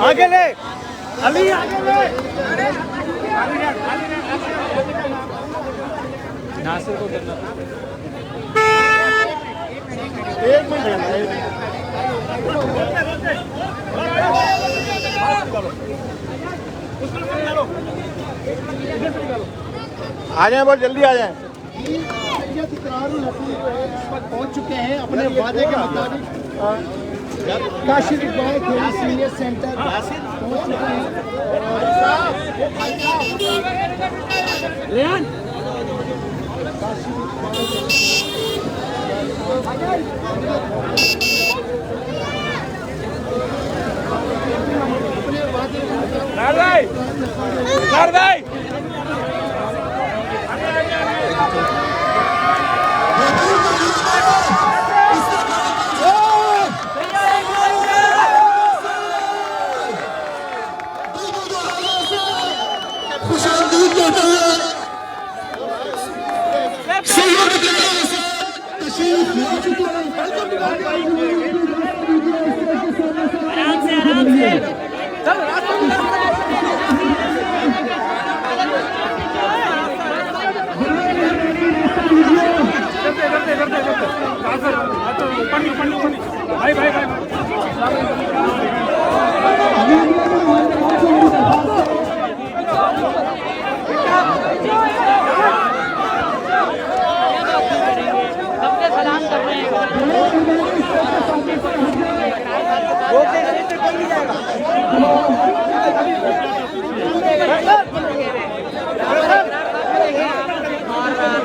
آگے لے علی آگے لے ناصر کو کرنا ایک منٹ آ جائیں بہت جلدی آ جائیں پہنچ چکے ہیں اپنے وعدے کے مطابق کاشف اقبال کھیل سینئر سینٹر پہنچ چکے ہیں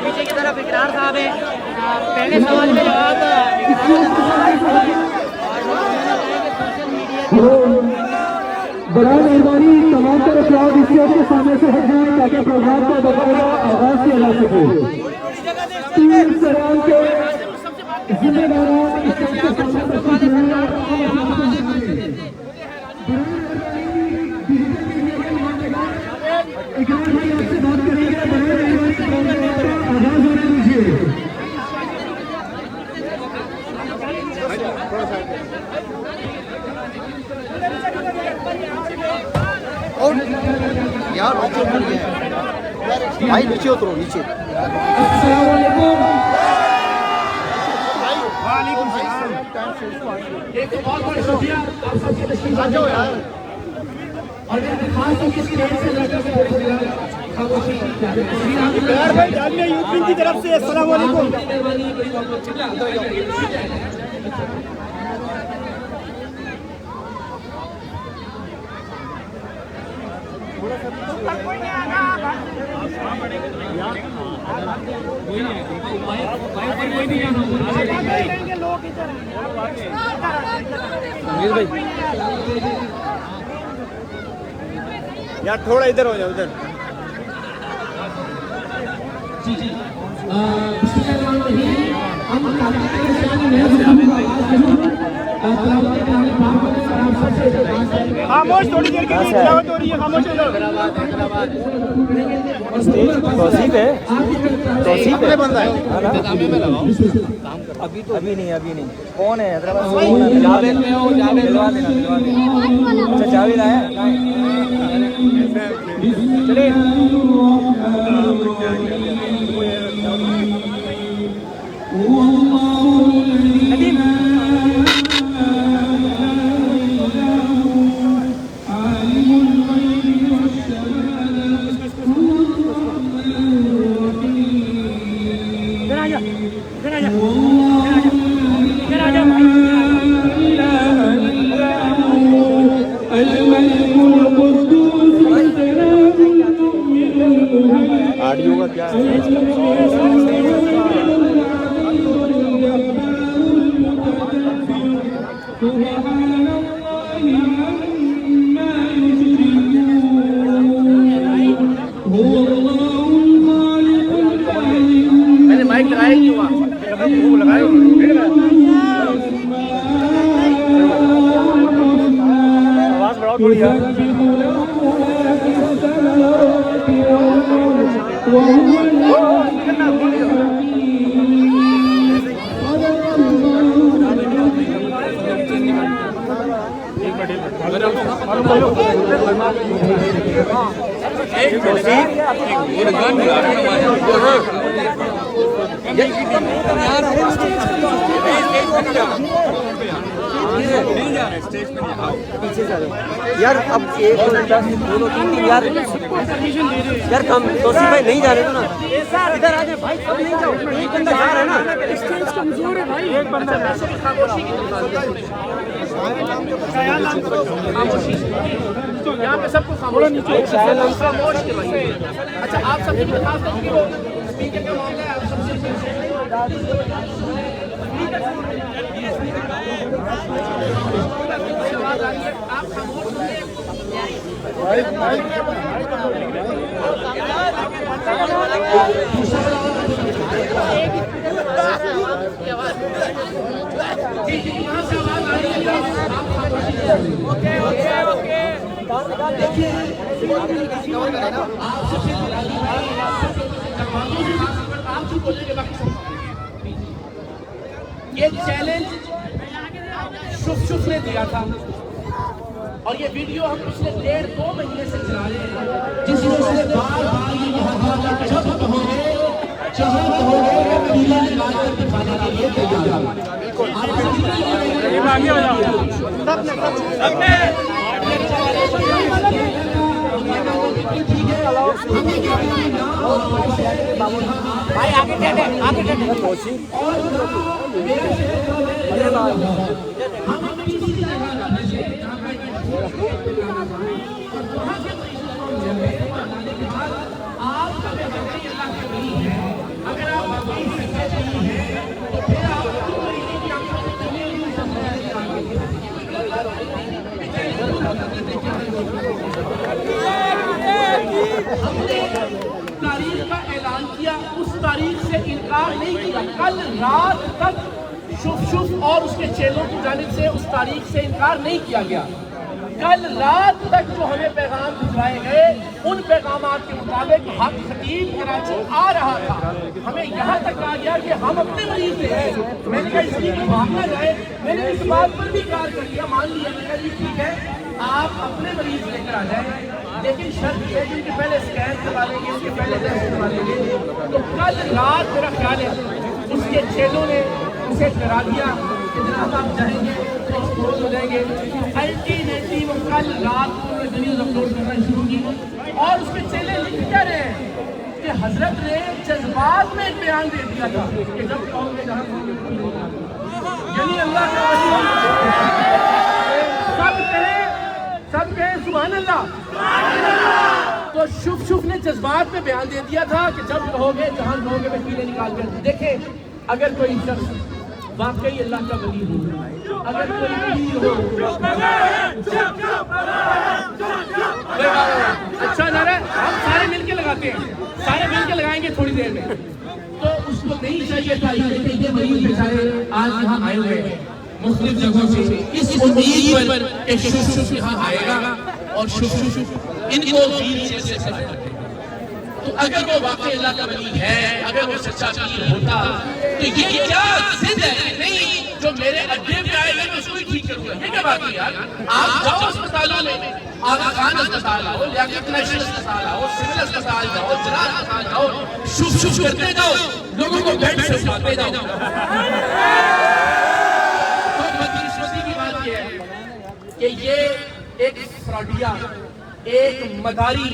پیچھے کی طرف اقرار صاحب ہے پہلے سوال میں جواب برائے مہربانی تمام تر افراد اسٹیج کے سامنے سے ہٹ جائیں تاکہ پروگرام کا باقاعدہ آغاز کیا جا سکے تین سوال کے ذمہ داران اسٹیج کے سامنے تشریف لائیں اقرار بھائی آپ سے بات کریں گے برائے مہربانی پروگرام کا آغاز ہونے دیجیے یار بھائی نیچے اترو نیچے السلام علیکم وعلیکم السلام ایک بہت بڑا شکریہ آپ سب کی تشریف لانے کا اور میں خاص طور سے اسٹیج سے لڑکے سے خاموشی بھائی جامعہ یوپی کی طرف سے السلام علیکم یار تھوڑا ادھر ہو جاؤ ادھر جی جی بسم اللہ الرحمن الرحیم ہم تلاوت کے شان میں گفتگو کا آغاز کریں تلاوت کے کلام پاک کو سلام سب سے خاموش تھوڑی دیر کے لیے تلاوت ہو رہی ہے خاموش ہو جاؤ توصیف ہے توصیف ہے بندہ ہے ابھی نہیں کون ہے حیدرآباد سے کون ہے جاوید میں ہو جاوید دلوا دینا اچھا جاوید آیا چلیے آڈیو کا کیا ہے میں نے مائک لگایا کیوں لگایا آواز بڑھاؤ تھوڑی یار ایک منٹ یار اب 1 2 10 2 3 یار یار کم توصیف بھائی نہیں جا رہے نا ادھر آ جائے بھائی سب نہیں جاؤ ایک بندہ جا رہا ہے نا اسٹیج کمزور ہے بھائی ایک بندہ خاموشی کی خاموشی یہاں پہ سب کو خاموش کے بھائی. اچھا آپ سب کی درخواست ہے کہ وہ اسپیکر کا معاملہ ہے آپ سب سے آواز آ رہی ہے آپ خاموش یہ چیلنج شف نے دیا تھا اور یہ ویڈیو ہم پچھلے 1.5-2 مہینے سے چلا رہے ہیں جس میں اس نے بار بار یہ جب کہوگے جہاں کہوگے پیلا نکال کر دکھانے کے لیے تیار بھائی آگے ٹھہرے آگے ٹھہرے تاریخ کا اعلان کیا اس تاریخ سے انکار نہیں کیا کل رات تک شف اور اس کے چیلوں کی جانب سے اس تاریخ سے انکار نہیں کیا گیا. کل رات تک جو ہمیں پیغام بھجوائے گئے ان پیغامات کے مطابق حق خطیب کراچی آ رہا تھا. ہمیں یہاں تک کہا گیا کہ ہم اپنے مریض لے آئے. میں نے کہا اس لیے بھاگنا جائے میں نے اس بات پر بھی کار کر لیا مان لیا میں نے کہا ٹھیک ہے آپ اپنے مریض لے کر آ جائیں لیکن شرط یہ ہے کہ ان کے پہلے اسکین کروا لیں گے ان کے پہلے ٹیسٹ کروا لیں گے. تو کل رات میرا خیال ہے اس کے چیلوں نے اسے کرا دیا کہ جناب آپ جائیں گے تو ایکسپوز ہو جائیں گے. الٹیمیٹلی وہ کل رات کو ویڈیوز اپلوڈ کرنا شروع کی اور اس کے چیلے لکھ کیا رہے ہیں کہ حضرت نے جذبات میں ایک بیان دے دیا تھا کہ جب کہو گے جہاں یعنی اللہ کا سب کہیں سبحان اللہ. تو شف نے جذبات میں بیان دے دیا تھا کہ جب کہو گے جہاں کہو گے میں پیلے نکال کر. دیکھیں اگر کوئی شخص واقعی اللہ کا ولی ہو اگر کوئی پیر ہو اچھا نعرہ ہم سارے مل کے لگاتے ہیں سارے مل کے لگائیں گے تھوڑی دیر میں. تو اس کو نہیں چاہیے تھا یہ مریض بیچارے آج یہاں آئے ہوئے ہیں مختلف جگہوں سے اس امید پر کہ شف یہاں آئے گا اور شف ان کو تو اگر وہ واقعی اللہ کا ولی ہے اگر وہ سچا پیر ہوتا تو یہ کیا ضد ہے نہیں جو میرے اڈے پہ آئے گا میں اس کو ہی ٹھیک کروں گا. یہ کیا بات ہے یار. آپ جاؤ اسپتالوں میں آغا خان اسپتال آؤ لیاقت نیشنل اسپتال آؤ سول اسپتال جاؤ جناح اسپتال جاؤ شف کرتے جاؤ لوگوں کو بیڈ سے اٹھاتے جاؤ. کہ یہ ایک فراڈیا ایک مداری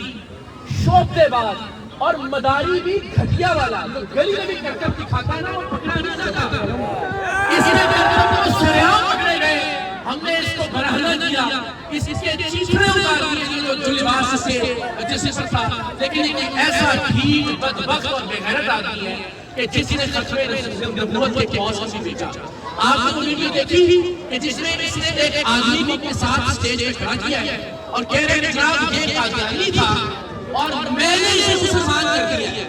شوبے باز اور مداری بھی گھٹیا والا جو گلی میں بھی کر دکھاتا ہے نا وہ پکڑا نہیں جاتا. اس نے سریعام پکڑے گئے ہم نے اس کو برہنہ کیا اس کے چیچڑے اتار دیے جو لباس سے جسے پر تھا. لیکن ایک ایسا ٹھیک بدبخت اور بے غیرت آدمی ہے کہ جس نے ختمے نبوت کے کاز کو بھی بیچا. آپ نے وہ ویڈیو دیکھی کہ جس میں اس نے ایک آدمی کے ساتھ سٹیج پہ کھڑا کیا ہے اور کہہ رہے ہیں جناب یہ قادیانی تھا اور میں نے اسے مسلمان کر دیا.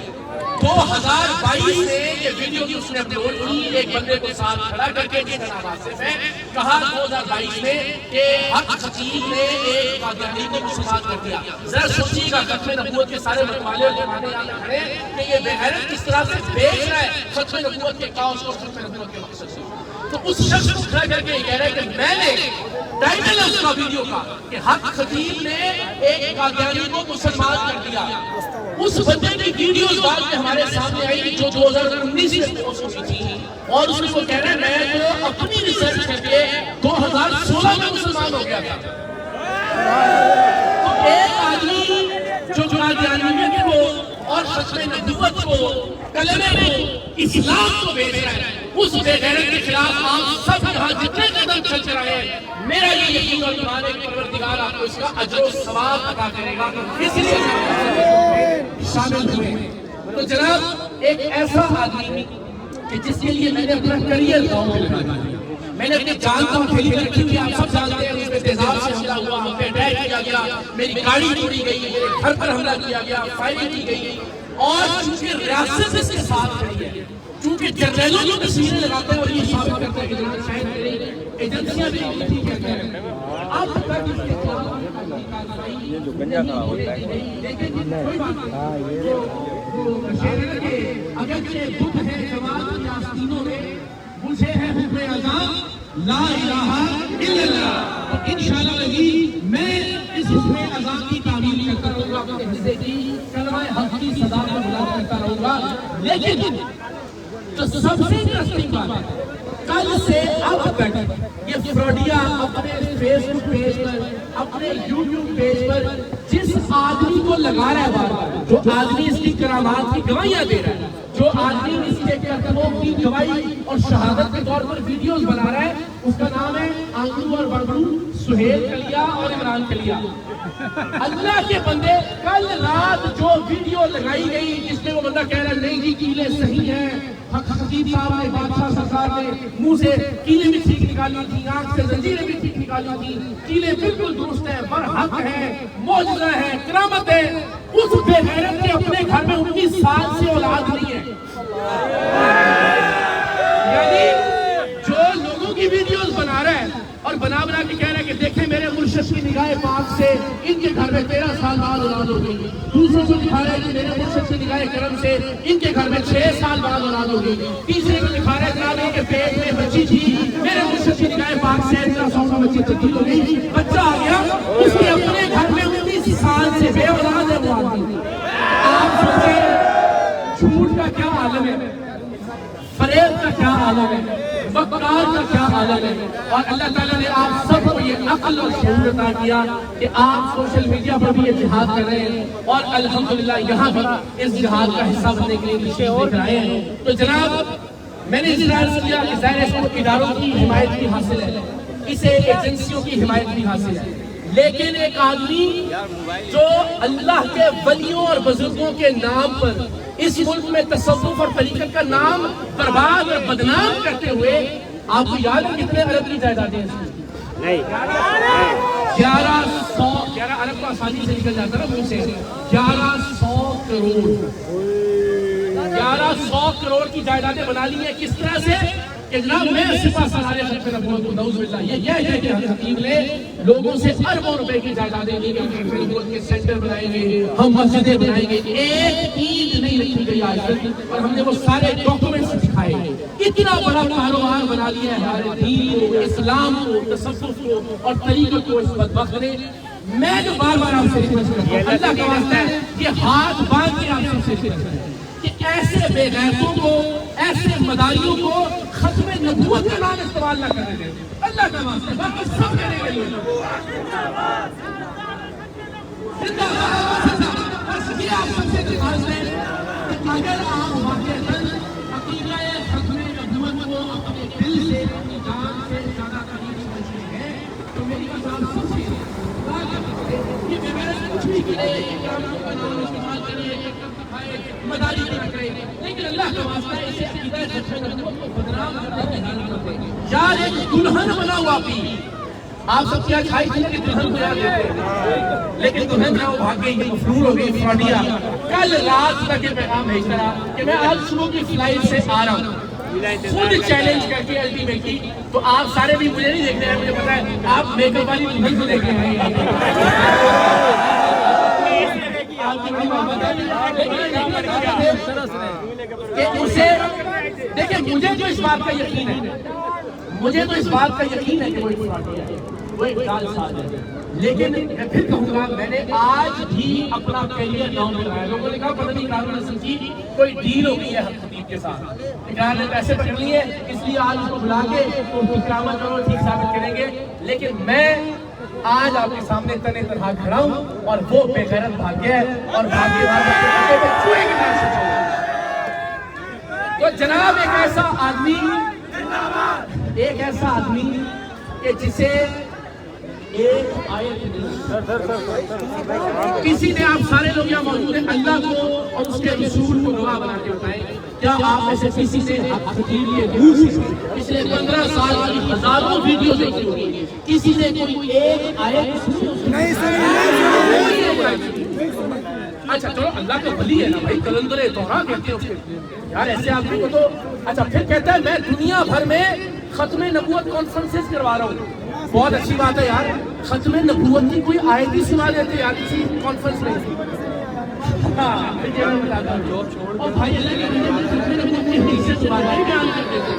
2022 میں یہ ویڈیو کی اس نے اپلوڈ کی ایک بندے کو ساتھ کھڑا کر کے جس نام آصف ہے کہا 2022 میں کہ حق خطیب نے ایک قادیانی کو مسلمان کر دیا. ذرا سوچیے گا ختم نبوت کے سارے مطالعے اور جمانے یہاں کھڑے کہ یہ بے غیرت کس طرح سے بیچ رہا ہے ختم نبوت کے کاؤس اور ختم نبوت کے مقصد سے. تو اس شخص کو کھڑا کر کے یہ کہہ رہا ہے کہ میں نے ٹائٹل ہے اس کا ویڈیو کا کہ حق خطیب نے ایک قادیانی کو مسلمان کر دیا. اس بندے کی ویڈیوز بعد میں ہمارے سامنے آئی جو 2019 میں پوسٹ ہوئی تھی اور اس میں وہ کہہ رہے ہیں میں تو اپنی ریسرچ کر کے 2016 میں مسلمان ہو گیا تھا. تو ایک آدمی جو قادیانیت کو اور ختم نبوت کو کلمے کو اسلام کو بیچ رہا ہے اس بے غیرت کے خلاف آپ سب یہاں جتنے قدم چل کر آئے ہیں میرا یہ یقین اور ایمان ہے کہ پروردگار آپ کو اس کا اجر و ثواب عطا کرے گا. اس لیے شامل ہوئے. تو جناب ایک ایسا آدمی کہ جس کے لیے میں نے اپنا کریئر گاؤں میں لگا دیا, میں نے اپنی جان کو کھیلی کر رکھی ہوئی. آپ سب جانتے ہیں اس میں تیزاب سے حملہ ہوا, ہم پہ اٹیک کیا گیا, میری گاڑی توڑی گئی, میرے گھر پر حملہ کیا گیا, فائرنگ کی گئی. اور چونکہ ریاست اس کے ساتھ کھڑی ہے, چونکہ جرنیلوں کی تصویریں لگاتے ہیں اور یہ ثابت کرتے ہیں کہ جناب شاید میری ایجنسیاں بھی ٹھیک کہتے ہیں. اب تک اس کے خلاف یہ جو گنجا کھڑا ہوتا ہے لیکن کوئی بات نہیں. شہر کے اگرچہ دکھ ہے جواب کی آستینوں میں مجھے ہے حکم اذان لا الہ الا اللہ. اور انشاءاللہ لگی میں اس حکم اذان کی تعمیل کرتا رہوں گا, اپنے حصے کی کلمہ حق کی صدا کو بلند کرتا رہوں گا. لیکن تو سب سے انٹرسٹنگ بات کل سے اب تک یہ فراڈیا اپنے فیس بک پیج پر اپنے یوٹیوب پیج پر جس آدمی کو لگا رہا ہے بار بار, جو آدمی اس کی کرامات کی گواہیاں دے رہا ہے, جو آدمی اس کے کرتبوں کی گواہی اور شہادت کے طور پر ویڈیوز بنا رہا ہے, اس کا نام ہے آنگلو اور بڑگلو, سہیل کلیا اور عمران کلیا. اللہ کے بندے کل رات جو ویڈیو لگائی گئی جس میں وہ بندہ کہہ رہا ہے نہیں جی کیلے صحیح ہیں, خطیب صاحب نے بادشاہ سرکار نے منہ سے کیلے بھی ٹھیک نکالی تھی, آنکھ سے زنجیریں بھی ٹھیک نکالی تھی, کیلے بالکل درست ہیں, برحق ہیں, معجزہ ہے, کرامت ہے. اس بے غیرت کے اپنے گھر میں 19 سال سے اولاد نہیں ہے. یعنی جو لوگوں کی ویڈیوز بنا رہا ہے اور بنا کے کہہ رہا ہے کہ دیکھیں میرے مرشد کی نگاہ پاک سے ان کے گھر میں 13 سال بعد اولاد ہو گئی, دوسرے کو دکھا رہا ہے کہ میرے مرشد کی نگاہ کرم سے ان کے گھر میں 6 سال بعد اولاد ہو گئی, تیسرے کو دکھا رہا ہے جناب ان کے پیٹ میں بچی تھی, میرے مرشد کی نگاہ پاک سے 13 سال میں بچی تبدیل ہو گئی, بچہ آ گیا, اس کے اپنے گھر میں 19 سال سے بے اولاد ہے وہ آدمی. آپ سوچیں جھوٹ کا کیا عالم ہے, فریب کا کیا عالم ہے, مکار کا کیا عالم ہے. اور اللہ تعالیٰ نے آپ سب کو یہ عقل اور شعور عطا کیا کہ آپ سوشل میڈیا پر بھی یہ جہاد کر رہے ہیں اور الحمدللہ یہاں پر اس جہاد کا حصہ بننے کے لیے پیچھے اور آئے ہیں. تو جناب میں نے اس طرح کیا کہ ظاہر اس کو اداروں کی حمایت بھی حاصل ہے, اسے ایجنسیوں کی حمایت بھی حاصل ہے, لیکن ایک آدمی جو اللہ کے ولیوں اور بزرگوں کے نام پر اس ملک میں تصوف اور طریقت کا نام برباد اور بدنام کرتے ہوئے, آپ کو یاد ہے کتنے ارب کی جائیدادیں ہیں؟ نہیں, 1100 ارب کو آسانی سے نکل جاتا ہے منہ سے, 1100 کروڑ 1100 کروڑ کی جائیدادیں بنا لی ہیں. کس طرح سے کہ جناب میں سپاہ سالار خلیفہ رحمۃ اللہ نعوذ باللہ, یہ ہے کہ خطیب نے لوگوں سے اربوں روپے کی جائیدادیں لی گئی, کے سینٹر بنائیں گے, ہم مسجدیں بنائیں گے, ایک عید نہیں رکھی گئی آج تک, اور ہم نے وہ سارے ڈاکومنٹس دکھائے. اتنا بڑا کاروبار بنا لیا ہے ہمارے دین کو, اسلام کو, تصوف کو اور طریقت کو اس بدبخت نے. میں جو بار بار آپ سے ریکویسٹ کرتا ہوں, اللہ کا واسطہ ہے یہ ہاتھ باندھ کے آپ سے ریکویسٹ کرتا ہوں کہ ایسے بے غیرتوں کو, ایسے مداریوں کو ختم نبوت کا نام استعمال نہ کرنے دیں. اللہ کا واسطہ باقی سب کریں گے لوگ. بس یہ آپ سب سے درخواست ہے کہ اگر آپ واقعتاً عقیدہ ختم نبوت کو اپنے دل سے, اپنی جان سے زیادہ قریب سمجھتے ہیں تو میری بات آپ سب سے یہ بے غیرت کچھ بھی کرے, کرامتوں کا نام استعمال کرے, مداری نہ کرے, لیکن اللہ کا واسطہ ہے اسے عقیدہ ختم نبوت کو بدنام کرنے کی حالت کرتے ہیں. یار ایک دلہن بنا ہوا بھی, آپ سب کیا کھائی تھی کہ دلہن کو یاد دیتے ہیں, لیکن دلہن جو بھاگ گئی, مفلول ہو گئی, فراڈیا. کل رات تک یہ پیغام بھیج رہا کہ میں آج صبح کی فلائٹ سے آ رہا ہوں, خود چیلنج کر کے ایل ٹی میں کی. تو آپ سارے بھی مجھے نہیں دیکھ رہے ہیں, مجھے پتا ہے آپ میک اپ والی دلہن کو دیکھ رہے ہیں. کہ اسے دیکھیں, مجھے جو اس بات کا یقین ہے, مجھے تو اس بات کا یقین ہے کہ وہ فراڈیا ہے, وہ ایک ڈال ساز ہے. لیکن میں پھر کہوں گا میں نے آج بھی اپنا کیریئر ڈاؤن کرایا. لوگوں نے کہا پتہ نہیں اقرار الحسن کی کوئی ڈیل ہو گئی ہے خطیب کے ساتھ, اقرار نے پیسے پکڑ لیے اس لیے آج اس کو بلا کے ان کی کرامت اور ٹھیک ثابت کریں گے. لیکن میں آج آپ کے سامنے تنے تنہا کھڑا ہوں اور وہ بے غیرت بھاگ گیا ہے اور بھاگے چوہے کی طرح سے چلا. تو جناب ایک ایسا آدمی کہ جسے ایک آیت کسی نے, آپ سارے لوگ یہاں موجود ہیں, اللہ کو اور اس کے رسول کو گواہ بنا کے بتائیں, کیا آپ میں سے کسی نے پچھلے 15 سال کی ہزاروں ویڈیو دیکھی ہوگی, کسی نے کوئی ایک آیت نہیں سنی؟ اچھا چلو اللہ کا ولی ہے نا بھائی, کلندر توحا کہتے ہیں اس کے یار ایسے آدمی کو. تو اچھا پھر کہتا ہے میں دنیا بھر میں ختم نبوت کانفرنسز کروا رہا ہوں. بہت اچھی بات ہے یار, ختم نبوت کی کوئی آیت ہی سنا دیتے یار کسی کانفرنس میں. اور بھائی اللہ کے ختم نبوت کی حیثیت سے بات بیان کر دیتے ہیں.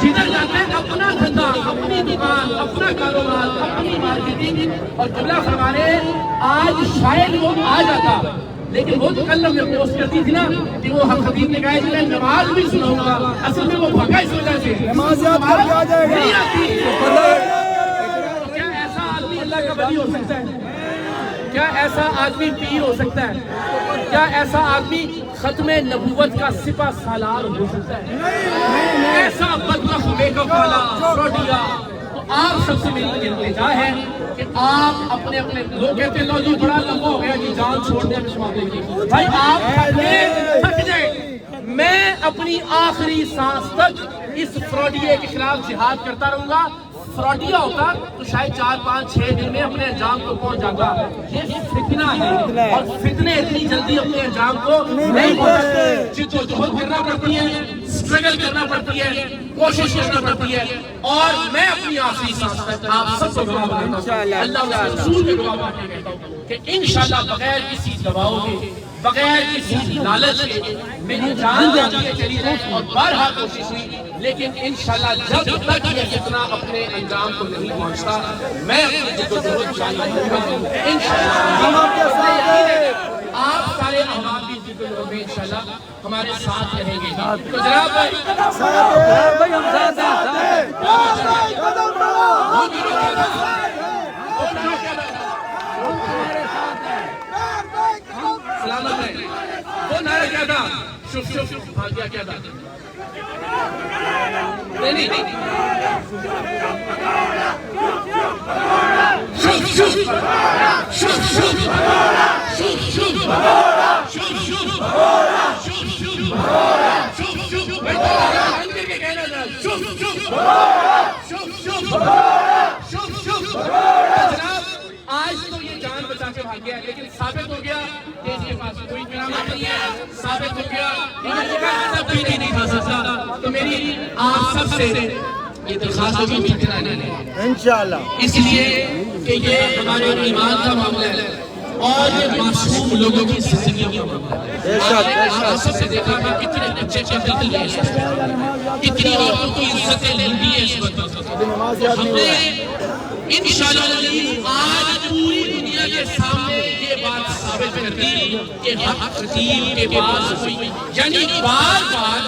جدھر جاتے ہیں اپنا دھندا, اپنی دکان, اپنا کاروبار, اپنی مارکیٹنگ. اور جملہ فرمانے آج شاید وہ آ جاتا, لیکن وہ تو کل ہم نے پوسٹ کرتی تھی نا کہ وہ خطیب نے کہا کہ میں نماز بھی سناؤں گا, اصل میں وہ بھگا اس وجہ سے نماز نہیں آتی. کیا ایسا آدمی اللہ کا ولی ہو سکتا ہے؟ کیا ایسا آدمی پیر ہو سکتا ہے؟ کیا ایسا آدمی ختم نبوت کا سپہ سالار ہو سکتا ہے؟ ایسا بدبخت میک اپ والا فراڈیا. تو آپ سب سے میری التجا ہے کہ آپ اپنے لوگ کہتے ہیں لو جی بڑا لمبا ہو گیا جی جان چھوڑ دیں بھائی, آپ تھک جائیں. میں اپنی آخری سانس تک اس فراڈیے کے خلاف جہاد کرتا رہوں گا. فراڈیا ہوتا تو شاید 4 5 6 دن میں اپنے انجام کو پہنچ جاتا. یہ فتنہ ہے اور فتنے اتنی جلدی اپنے انجام کو نہیں پہنچتے. جدوجہد کرنا پڑتی ہے, اسٹرگل کرنا پڑتی ہے, کوشش کرنا پڑتی ہے. اور میں اپنی آخری سانس تک آپ سب کو گواہ بناتا ہوں, اللہ کے رسول کے گواہ بنا کے کہتا ہوں کہ انشاءاللہ بغیر کسی دباؤ کے, بغیر کسی لالچ کے میری جان جاتی ہے چلی جائے اور بارہا کوشش ہوئی, لیکن انشاءاللہ جب تک یہ فتنہ اپنے انجام کو نہیں پہنچتا میں اپنی جدوجہد جاری رکھوں گا. انشاءاللہ آپ سارے احباب کی جدوجہد میں انشاءاللہ ہمارے ساتھ رہیں گے. تو جناب بھائی ہم ساتھ ہیں. سلامت ہے. وہ نعرہ کیا تھا؟ شف شف شف بھاگیا کیا تھا؟ نہیں شف شف شف شف شف شف. آج تو یہ جان بچا کے بھاگ گیا, لیکن ثابت ہو گیا کہ اس کے پاس کوئی کرامت نہیں ہے. ثابت ہو گیا کہ نہیں کھا سکتا. تو میری آپ سب سے یہ درخواست ہوگی فتنہ نہیں انشاءاللہ, اس لیے کہ یہ ہمارے ایمان کا معاملہ ہے اور یہ معصوم لوگوں کی زندگیوں کا معاملہ ہے. آپ سب سے دیکھا کہ کتنے بچے قتل ہوئے, کتنی عورتوں کی عزتیں لوٹی ہیں اس وقت. ہم نے انشاءاللہ آج پوری دنیا کے سامنے یہ بات ثابت کر دی کہ حق خطیب کے پاس ہوئی, یعنی بار بار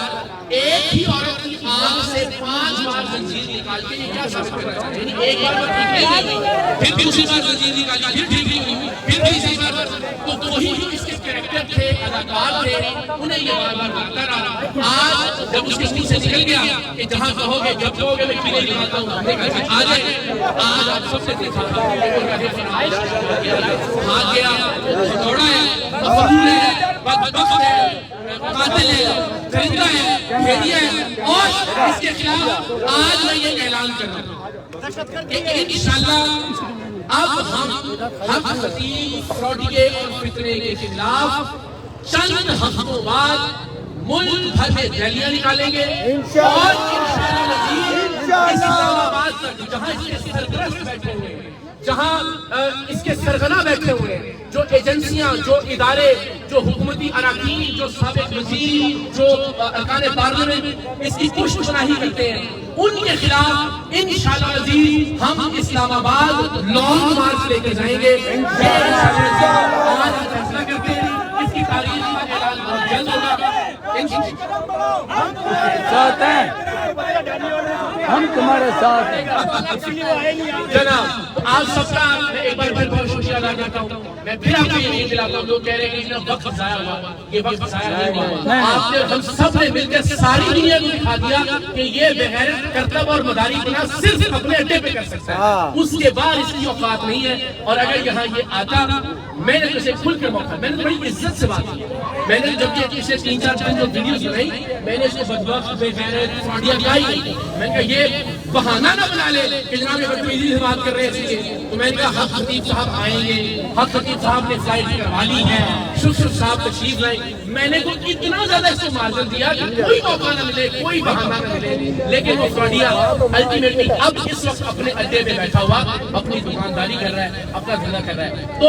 ایک ہی عورت کی آنکھ سے 5 بار زنجیر نکال کے یہ کیا ثابت کرنا چاہتے ہیں؟ ایک بار وہ ٹھیک نہیں ہوئی, پھر دوسری بار زنجیر نکالی, پھر ٹھیک نہیں ہوئی, پھر تیسری بار. تو وہی جو اس کے کریکٹر تھے, اداکار تھے, انہیں یہ بار بار کرتا رہا. آج جب اس کے منہ سے نکل گیا کہ جہاں کہو گے جب کہو گے میں کھلے نکالتا ہوں اپنے گھر میں آ جائے. آج آپ سب سے دیکھا بھاگ گیا, دوڑا ہے, مفعول ہے, بدبخت ہے, قاتل ہے, درندہ ہے, بھیڑیا ہے. اور اس کے خلاف آج میں یہ اعلان کر رہا ہوں کہ انشاءاللہ اب ہم خطیب فراڈیے اور فتنے کے خلاف چند ہفتوں بعد ملک بھر میں ریلیاں نکالیں گے اور انشاءاللہ اسلام آباد تک جہاں اس کے سرپرست بیٹھے ہوئے ہیں, جہاں اس کے سرغنہ بیٹھے ہوئے ہیں, جو ایجنسی ایجنسیاں، جو ادارے، جو حکومتی اراکین، جو سابق وزیر، جو ارکان پارلیمنٹ اس کی پشت پناہی کرتے ہیں، ان کے خلاف انشاءاللہ عزیز ہم اسلام آباد لانگ مارچ لے کے جائیں گے. آج فیصلہ کرتے ہیں، اس کی تاریخ کا اعلان بہت جلد ہوگا. ساتھ ہیں ہم، تمہارے ساتھ ہیں جناب. آپ سب کا میں ایک بار پھر بہت شکریہ ادا کرتا ہوں. میں پھر آپ کو یہ دلاتا ہوں، لوگ کہہ رہے ہیں کہ اتنا وقت ضائع ہوا. یہ وقت ضائع نہیں ہوا. آپ نے، ہم سب نے مل کر ساری دنیا کو دکھا دیا کہ یہ بغیر کرتب اور مداری بنا صرف اپنے اڈے پہ کر سکتا ہے. اس کے بعد اس کی اوقات نہیں ہے. اور اگر یہاں یہ آتا، میں نے اسے کھل کے موقع، میں نے بڑی عزت سے بات کی. میں نے جب یہ پچھلے 3-4 دن جو ویڈیوز بنائی، میں نے اس کو بدبخت بے غیرت فراڈیا کہی. میں نے کہا یہ بہانہ نہ بنا لے کہ جناب یہ بدتمیزی سے بات کر رہے ہیں. تو میں نے کہا حق خطیب صاحب آئیں گے، حق خطیب صاحب نے فلائٹ کروا لی ہے، شکر صاحب تشریف لائیں. میں نے کوئی اتنا زیادہ اس کو مارجن دیا کہ کوئی موقع نہ ملے، کوئی بہانہ نہ ملے. لیکن وہ فراڈیا الٹیمیٹلی اب اس وقت اپنے اڈے پہ بیٹھا ہوا اپنی دکانداری کر رہا ہے، اپنا دھندا کر رہا ہے. تو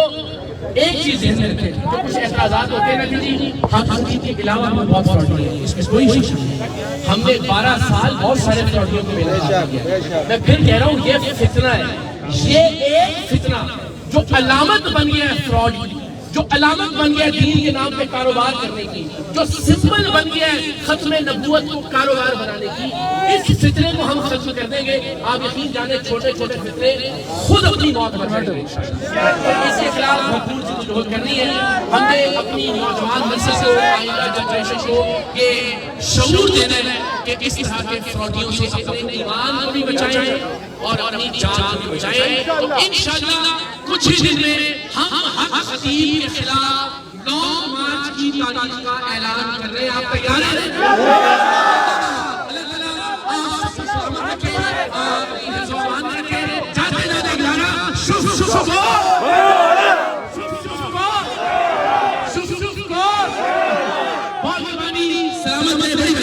ایک چیز ذہن میں رکھیں، جو کچھ اعتراضات ہوتے ہیں نا کہ جی حق خطیب کے علاوہ ہم بہت فراڈی ہے، اس میں کوئی شک نہیں. ہم نے 12 سال بہت سارے فراڈیوں کو ملا دیا. میں پھر کہہ رہا ہوں یہ فتنہ ہے، یہ ایک فتنہ جو علامت بن گیا ہے فراڈ کی، جو علامت بن گیا ہے دین کے نام پہ کاروبار کرنے کی، جو سمبل بن گیا ہے ختم نبوت کو کاروبار بنانے کی. اس فتنے کو ہم ختم کر دیں گے. آپ یقین جانیں چھوٹے چھوٹے فتنے خود اپنی موت بچائیں گے. اس کے خلاف بھرپور جدوجہد کرنی ہے. ہم نے اپنی نوجوان نسل کو، آئندہ جنریشن کو یہ شعور دینا ہے کہ اس طرح کے فراڈیوں سے اپنے ایمان کو بھی بچائیں اور اپنی جان کو بھی بچائیں. تو انشاءاللہ کچھ ہی دن میں ہم حق خطیب کے خلاف لانگ مارچ کی تاریخ کا اعلان کر رہے ہیں. آپ تیار ہیں؟ اللہ تعالیٰ آپ سب کو سلامت رکھے، آپ کی حفظ و امان رکھے. جاتے جاتے گزارا شف شف شف شف شف شف. بہت مہربانی، سلامت رہے.